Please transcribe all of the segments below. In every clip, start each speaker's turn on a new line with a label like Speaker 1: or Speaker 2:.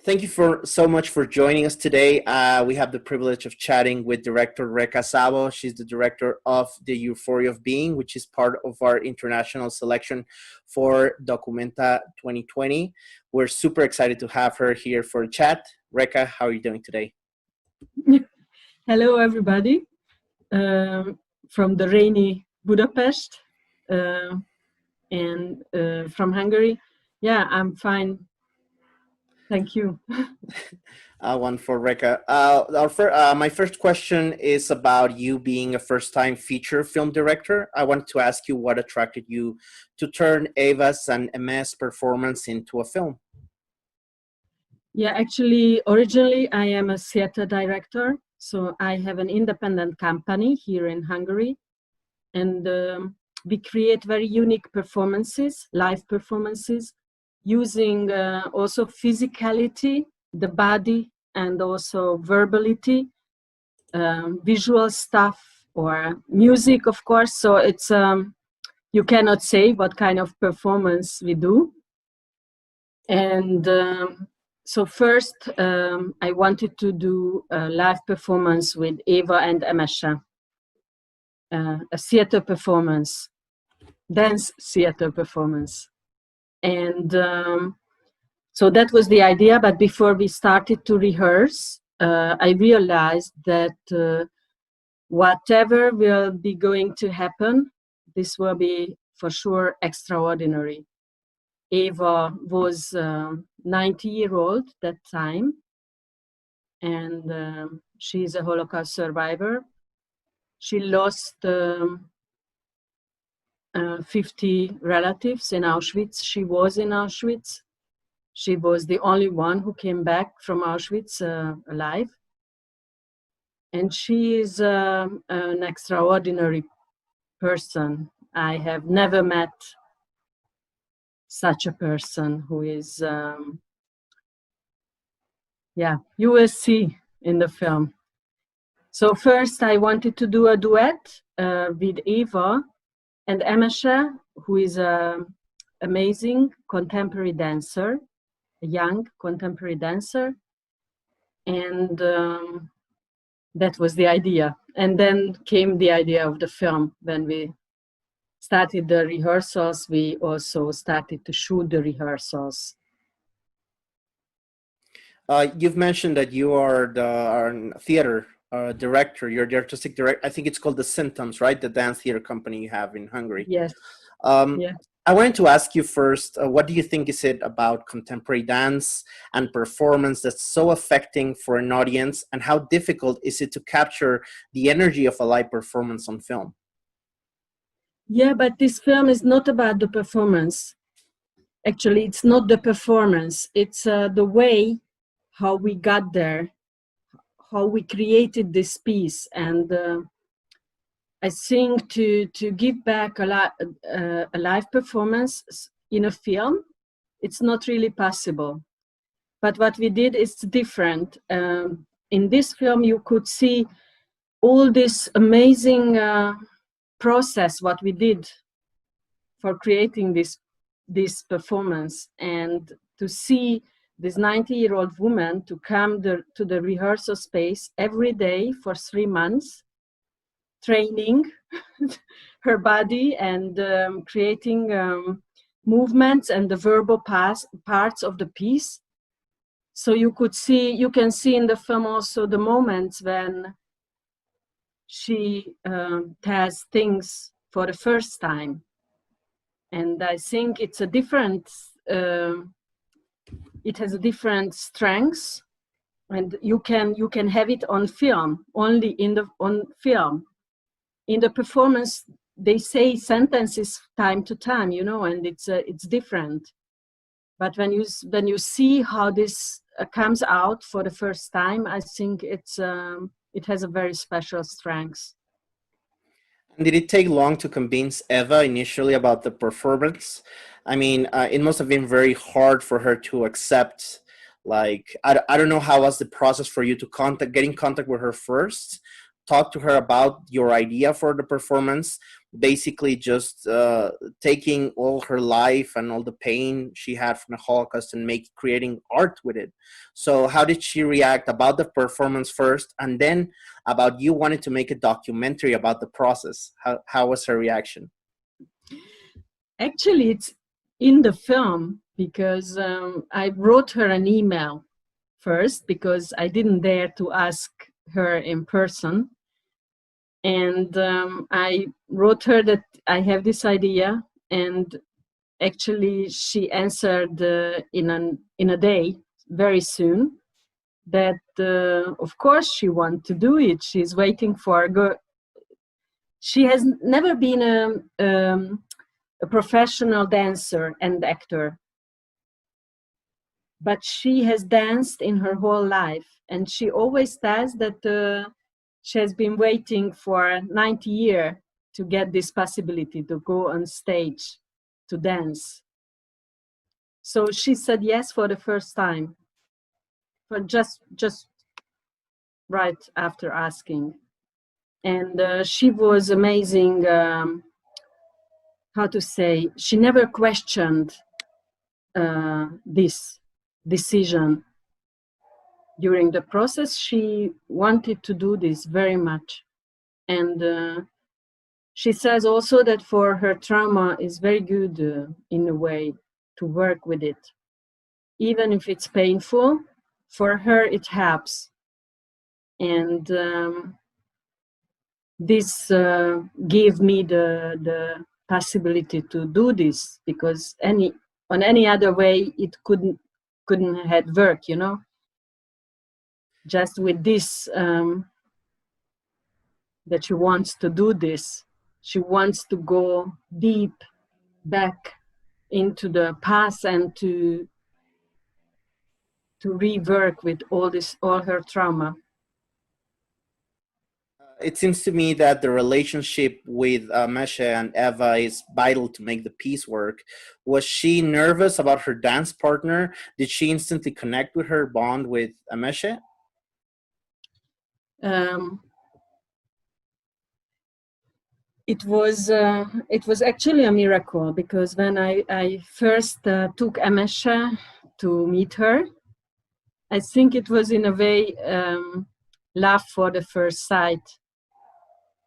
Speaker 1: Thank you so much for joining us today. We have the privilege of chatting with director Réka Szabó. She's the director of the Euphoria of Being, which is part of our international selection for Documenta 2020. We're super excited to have her here for a chat. Réka, how are you doing today?
Speaker 2: Hello, everybody, from the rainy Budapest and from Hungary. Yeah, I'm fine. Thank you.
Speaker 1: One for Réka. My first question is about you being a first-time feature film director. I wanted to ask you what attracted you to turn Eva's and Emma's performance into a film.
Speaker 2: Yeah, actually, originally I am a theater director. So I have an independent company here in Hungary. And we create very unique performances, live performances, using also physicality, the body, and also verbality, visual stuff, or music, of course. So it's you cannot say what kind of performance we do. And so first, I wanted to do a live performance with Eva and Emese, a theater performance, dance theater performance. And so that was the idea. But before we started to rehearse, I realized that whatever will be going to happen, this will be for sure extraordinary. Eva was 90-year-old that time, and she's a Holocaust survivor. She lost 50 relatives in Auschwitz. She was in Auschwitz. She was the only one who came back from Auschwitz alive. And she is an extraordinary person. I have never met such a person who is, you will see in the film. So first I wanted to do a duet with Eva and Emese, who is an amazing contemporary dancer, a young contemporary dancer. And that was the idea. And then came the idea of the film. When we started the rehearsals, we also started to shoot the rehearsals.
Speaker 1: You've mentioned that you are the theater director. You're the artistic director. I think it's called The Symptoms, right? The dance theater company you have in Hungary.
Speaker 2: Yes.
Speaker 1: Yeah. I wanted to ask you first, what do you think is it about contemporary dance and performance that's so affecting for an audience, and how difficult is it to capture the energy of a live performance on film?
Speaker 2: Yeah, but this film is not about the performance. Actually, it's not the performance. It's the way how we got there, how we created this piece. And I think to give back a live performance in a film, it's not really possible. But what we did is different. In this film, you could see all this amazing process, what we did for creating this performance, and to see this 90-year-old woman to come to the rehearsal space every day for 3 months, training her body and creating movements and the verbal parts of the piece. So you can see in the film also the moments when she tells things for the first time. And I think it's a different, it has a different strengths, and you can have it on film, only on film. In the performance, they say sentences time to time, and it's different. But when you see how this comes out for the first time, I think it has a very special strength.
Speaker 1: And did it take long to convince Eva initially about the performance? I mean, it must have been very hard for her to accept. Like, I don't know how was the process for you to get in contact with her first, talk to her about your idea for the performance, basically just taking all her life and all the pain she had from the Holocaust and creating art with it. So how did she react about the performance first, and then about you wanting to make a documentary about the process? How was her reaction?
Speaker 2: Actually, it's in the film because I wrote her an email first because I didn't dare to ask her in person. And I wrote her that I have this idea, and actually she answered in a day, very soon, that of course she wants to do it. She's waiting for she has never been a professional dancer and actor, but she has danced in her whole life, and she always says that she has been waiting for 90 years to get this possibility to go on stage to dance. So she said yes for the first time, but just right after asking. And she was amazing. How to say? She never questioned this decision. During the process, she wanted to do this very much. And she says also that for her trauma is very good in a way to work with it. Even if it's painful, for her it helps. And this gave me the possibility to do this, because on any other way it couldn't have worked, you know. Just with this, that she wants to do this. She wants to go deep back into the past and to rework with all her trauma.
Speaker 1: It seems to me that the relationship with Meshe and Eva is vital to make the piece work. Was she nervous about her dance partner? Did she instantly connect with her bond with Meshe?
Speaker 2: It was actually a miracle, because when I first took Amesha to meet her, I think it was in a way love for the first sight.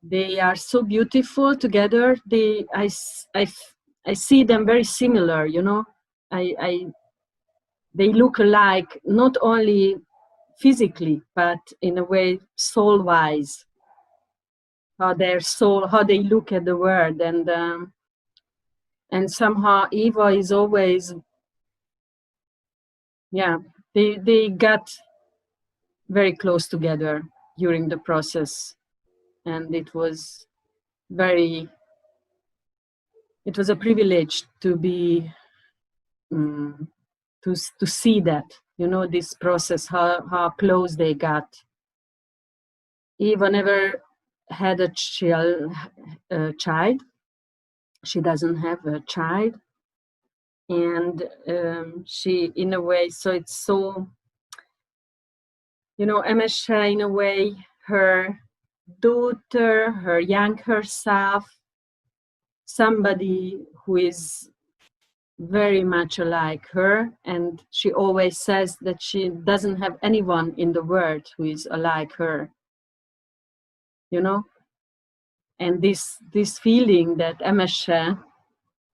Speaker 2: They are so beautiful together. I see them very similar, you know. They look alike, not only physically, but in a way soul-wise. How they look at the world, and somehow Eva is always, they got very close together during the process, and it was a privilege to be to see that, you know, this process, how close they got. Eva never had a child. She doesn't have a child, and she, in a way, so it's so, you know, Emesha, in a way, her daughter, her younger self, somebody who is very much like her, and she always says that she doesn't have anyone in the world who is like her, you know. And this feeling that Emesha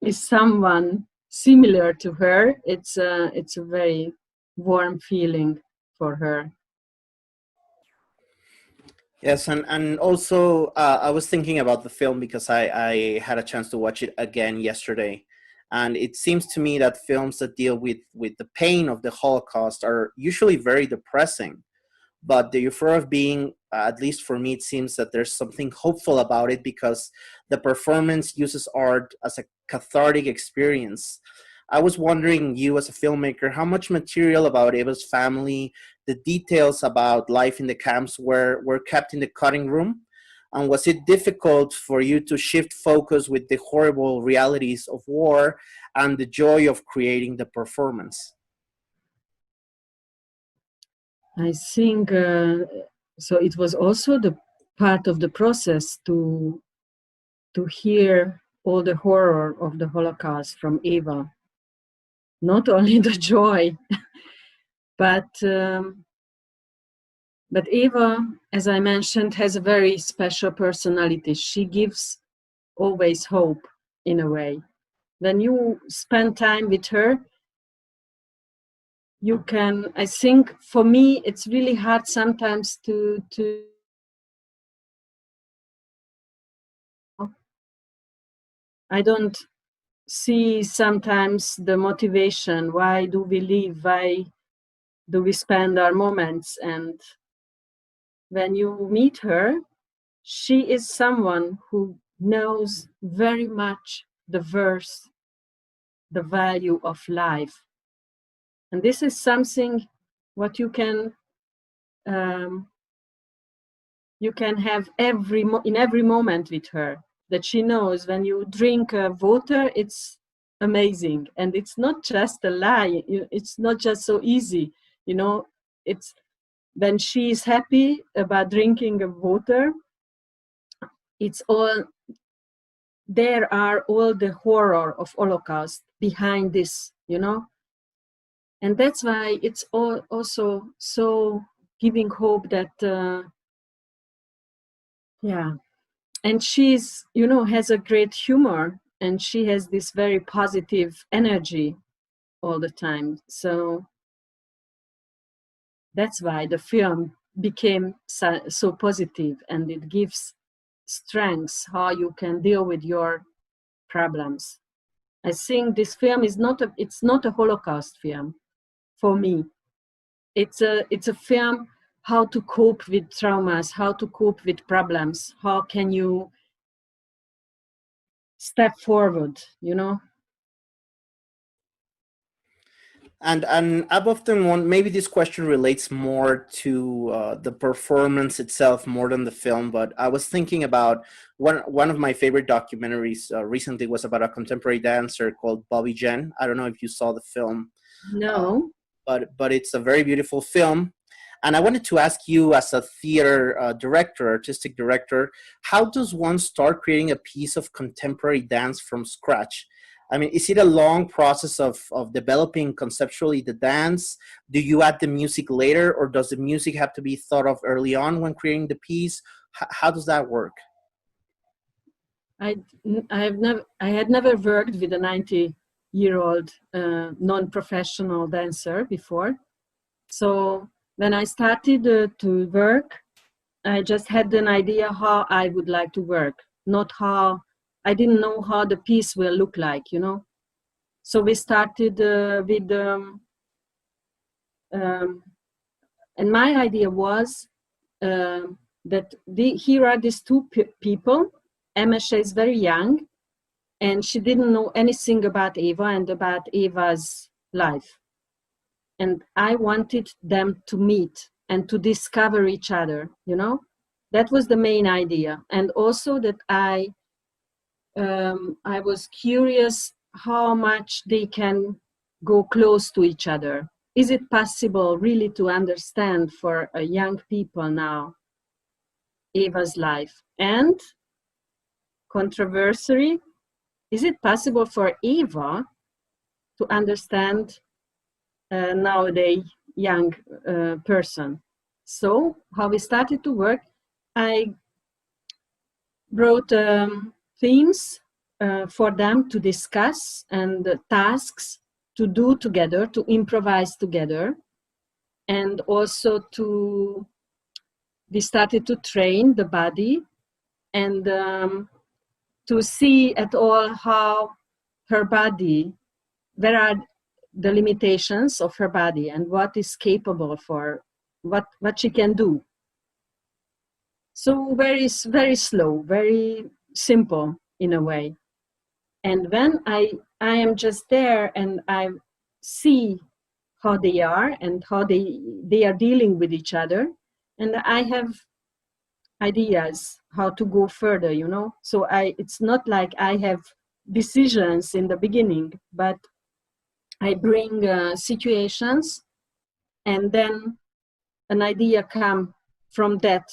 Speaker 2: is someone similar to her, it's a very warm feeling for her.
Speaker 1: Yes, and also I was thinking about the film because I had a chance to watch it again yesterday, and it seems to me that films that deal with the pain of the Holocaust are usually very depressing. But the euphoria of being, at least for me, it seems that there's something hopeful about it because the performance uses art as a cathartic experience. I was wondering, you as a filmmaker, how much material about Eva's family, the details about life in the camps were kept in the cutting room? And was it difficult for you to shift focus with the horrible realities of war and the joy of creating the performance?
Speaker 2: I think so. It was also part of the process to hear all the horror of the Holocaust from Eva. Not only the joy, but Eva, as I mentioned, has a very special personality. She gives always hope in a way. When you spend time with her, you can, I think for me, it's really hard sometimes to I don't see sometimes the motivation. Why do we live? Why do we spend our moments? And when you meet her, she is someone who knows very much the worth, the value of life. And this is something what you can have in every moment with her, that she knows when you drink water, it's amazing. And it's not just a lie. It's not just so easy. It's when she is happy about drinking water, it's all, there are all the horror of Holocaust behind this, And that's why it's also so giving hope that, and she's, has a great humor, and she has this very positive energy all the time. So that's why the film became so positive, and it gives strength how you can deal with your problems. I think this film is it's not a Holocaust film for me. It's a film how to cope with traumas, how to cope with problems, how can you step forward,
Speaker 1: And I've often wondered, maybe this question relates more to the performance itself more than the film, but I was thinking about one of my favorite documentaries recently was about a contemporary dancer called Bobby Jen. I don't know if you saw the film.
Speaker 2: No.
Speaker 1: But it's a very beautiful film. And I wanted to ask you, as a theater director, artistic director, how does one start creating a piece of contemporary dance from scratch? I mean, is it a long process of developing conceptually the dance? Do you add the music later, or does the music have to be thought of early on when creating the piece? How does that work?
Speaker 2: I had never worked with a 90-year-old non-professional dancer before. So when I started to work, I just had an idea how I would like to work, not how, I didn't know how the piece will look like, So we started with, and my idea was that here are these two people. Emesha is very young, and she didn't know anything about Eva and about Eva's life. And I wanted them to meet and to discover each other, That was the main idea. And also that I was curious how much they can go close to each other. Is it possible really to understand for young people now Eva's life? And controversially, is it possible for Eva to understand nowadays young person? So how we started to work, I wrote themes for them to discuss and tasks to do together, to improvise together, and also we started to train the body and to see at all how her body, where are the limitations of her body and what is capable for, what she can do. So very, very slow, very simple in a way. And when I am just there and I see how they are and how they are dealing with each other, and I have ideas how to go further, So it's not like I have decisions in the beginning, but I bring situations, and then an idea come from that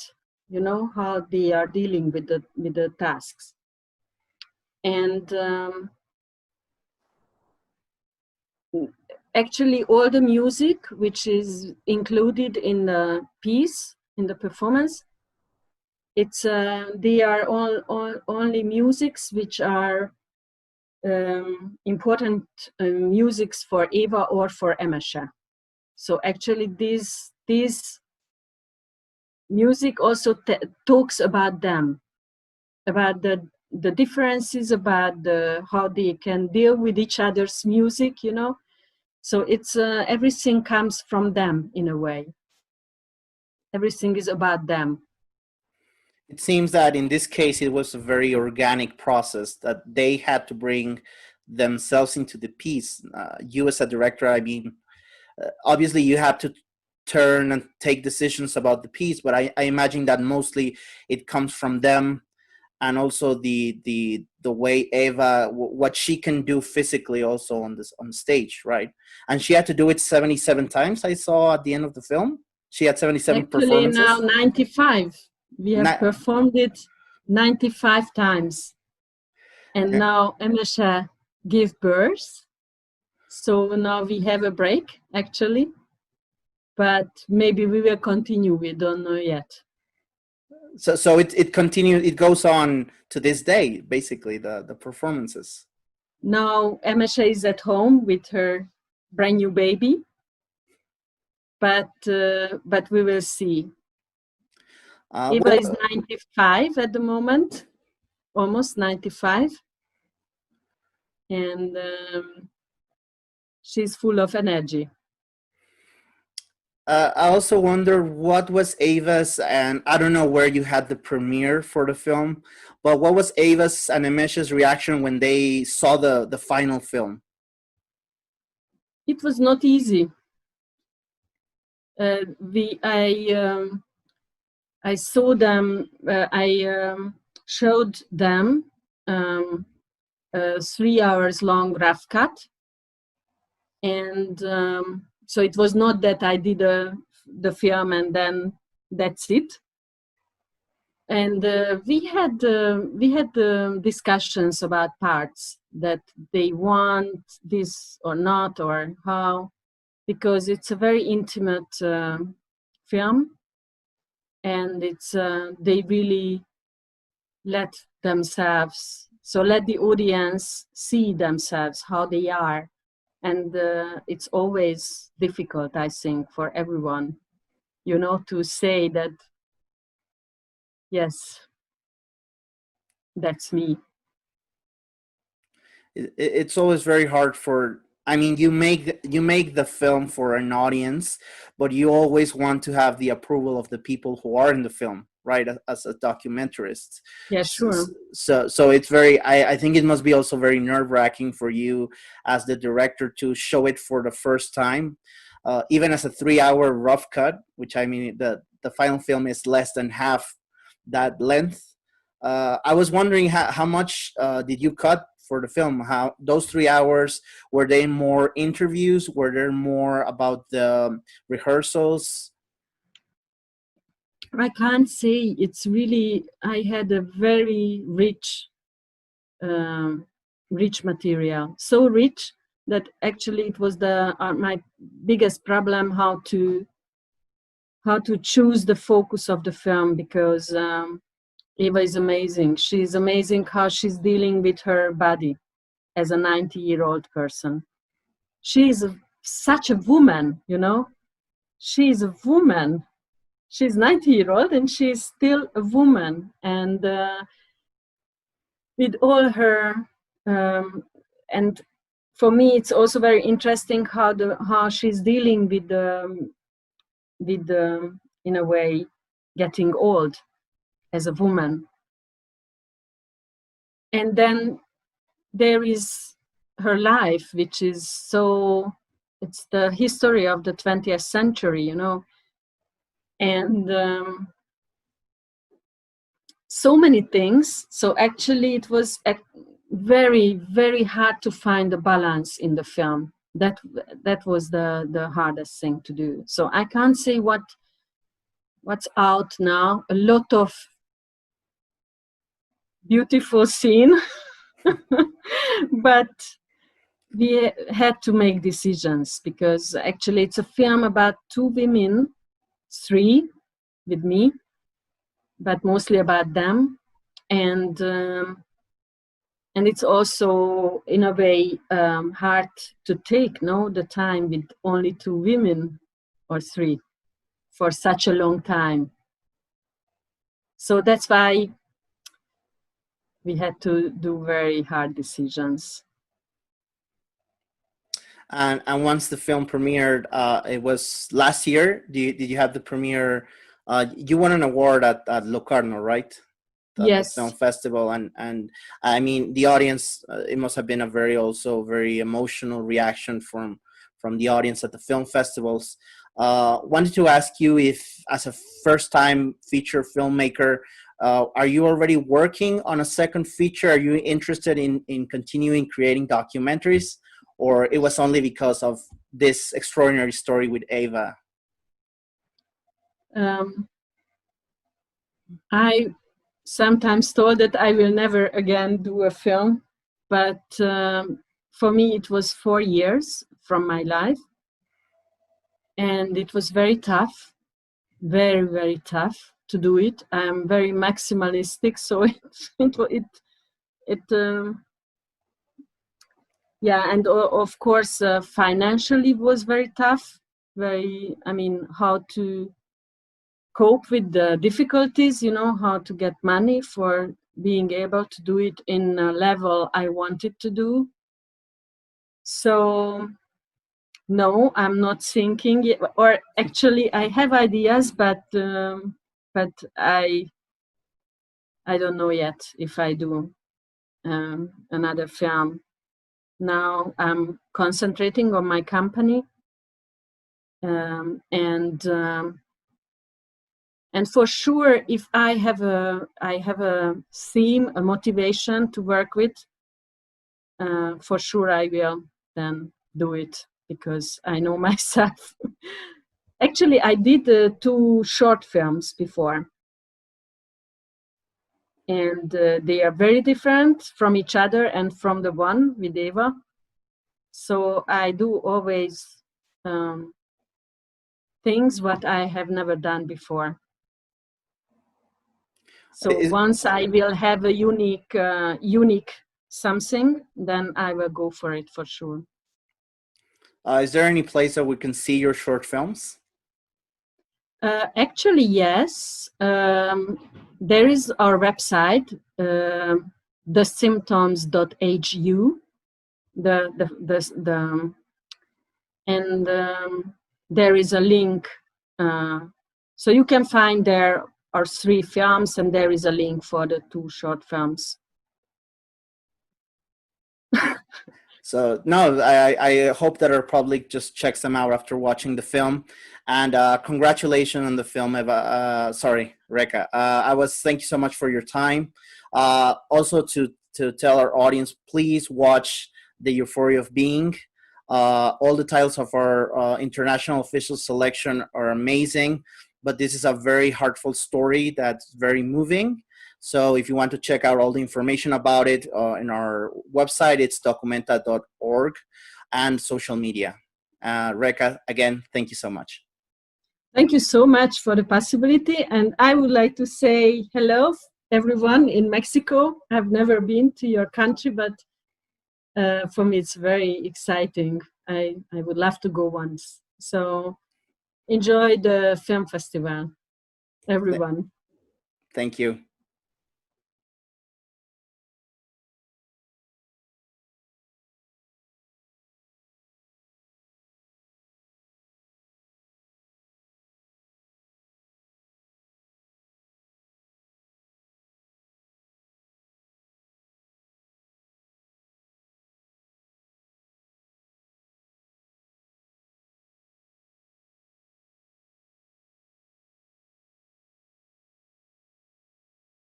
Speaker 2: you know, how they are dealing with the tasks. And actually all the music which is included in the piece, in the performance, it's they are all only musics which are important musics for Eva or for Emesha. So actually this music also talks about them, about the differences, about how they can deal with each other's music, you know. So it's everything comes from them in a way. Everything is about them.
Speaker 1: It seems that in this case, it was a very organic process that they had to bring themselves into the piece. You as a director, I mean, obviously you have to turn and take decisions about the piece, but I imagine that mostly it comes from them, and also the way Eva, what she can do physically also on stage, right? And she had to do it 77 times. I saw at the end of the film, she had 77
Speaker 2: Actually now
Speaker 1: performances.
Speaker 2: 95. We have performed it 95 times. And now Emesha gave birth. So now we have a break, actually. But maybe we will continue. We don't know yet.
Speaker 1: So it continues. It goes on to this day, basically the performances.
Speaker 2: Now Emesha is at home with her brand new baby, but we will see. Eva is 95 at the moment, almost 95, and she's full of energy.
Speaker 1: I also wonder what was Ava's, and I don't know where you had the premiere for the film, but what was Ava's and Emesha's reaction when they saw the final film?
Speaker 2: It was not easy. I saw them. I showed them a 3 hours long rough cut, and so it was not that I did the film and then that's it. And we had discussions about parts that they want this or not, or how, because it's a very intimate film, and it's they really let themselves, so let the audience see themselves how they are. And it's always difficult, I think, for everyone, you know, to say that, yes, that's me.
Speaker 1: It's always very hard for, I mean, you make the film for an audience, but you always want to have the approval of the people who are in the film, right? As a documentarist.
Speaker 2: Yeah, sure.
Speaker 1: So it's very, I think it must be also very nerve-wracking for you as the director to show it for the first time, even as a 3-hour rough cut, which, I mean, the final film is less than half that length. I was wondering how much did you cut for the film? How those 3 hours, were they more interviews? Were there more about the rehearsals?
Speaker 2: I can't say. It's really, I had a very rich material, so rich that actually it was my biggest problem, how to choose the focus of the film, because Eva is amazing. She's amazing how she's dealing with her body as a 90-year-old person. She's such a woman, you know. She's a woman. She's 90-year-old and she's still a woman. And with all her, and for me, it's also very interesting how she's dealing with the, in a way, getting old as a woman. And then there is her life, which is so, it's the history of the 20th century, you know. And so many things. So actually it was very, very hard to find the balance in the film. That was the hardest thing to do. So I can't say what what's out now. A lot of beautiful scene, but we had to make decisions because actually it's a film about two women, three with me, but mostly about them, and it's also in a way hard to take the time with only two women or three for such a long time. So that's why we had to do very hard decisions.
Speaker 1: And once the film premiered, it was last year. Did you have the premiere? You won an award at Locarno, right?
Speaker 2: Yes.
Speaker 1: The film festival, and I mean the audience. It must have been a very emotional reaction from the audience at the film festivals. Wanted to ask you if, as a first-time feature filmmaker, are you already working on a second feature? Are you interested in continuing creating documentaries, or it was only because of this extraordinary story with Eva?
Speaker 2: I sometimes thought that I will never again do a film, but for me it was 4 years from my life, and it was very tough, very, very tough to do it. I'm very maximalistic, so yeah, and of course financially was very tough. How to cope with the difficulties, how to get money for being able to do it in a level I wanted to do. So no, I'm not thinking yet, or actually I have ideas, but I don't know yet if I do another film. Now I'm concentrating on my company, and for sure, if I have a theme, a motivation to work with, for sure I will then do it, because I know myself. Actually, I did 2 short films before, and they are very different from each other and from the one with Eva. So I do always things what I have never done before. So once I will have a unique something, then I will go for it for sure.
Speaker 1: Is there any place that we can see your short films?
Speaker 2: Actually, yes. There is our website, thesymptoms.hu. And there is a link, so you can find there are 3 films, and there is a link for the 2 short films.
Speaker 1: So no, I hope that our public just checks them out after watching the film. And congratulations on the film, Eva. Sorry, Réka. Thank you so much for your time. Also to tell our audience, please watch The Euphoria of Being. All the titles of our international official selection are amazing, but this is a very heartful story that's very moving. So if you want to check out all the information about it in our website, it's documenta.org, and social media. Réka, again, thank you so much.
Speaker 2: Thank you so much for the possibility. And I would like to say hello, everyone in Mexico. I've never been to your country, but for me, it's very exciting. I would love to go once. So enjoy the film festival, everyone.
Speaker 1: Thank you.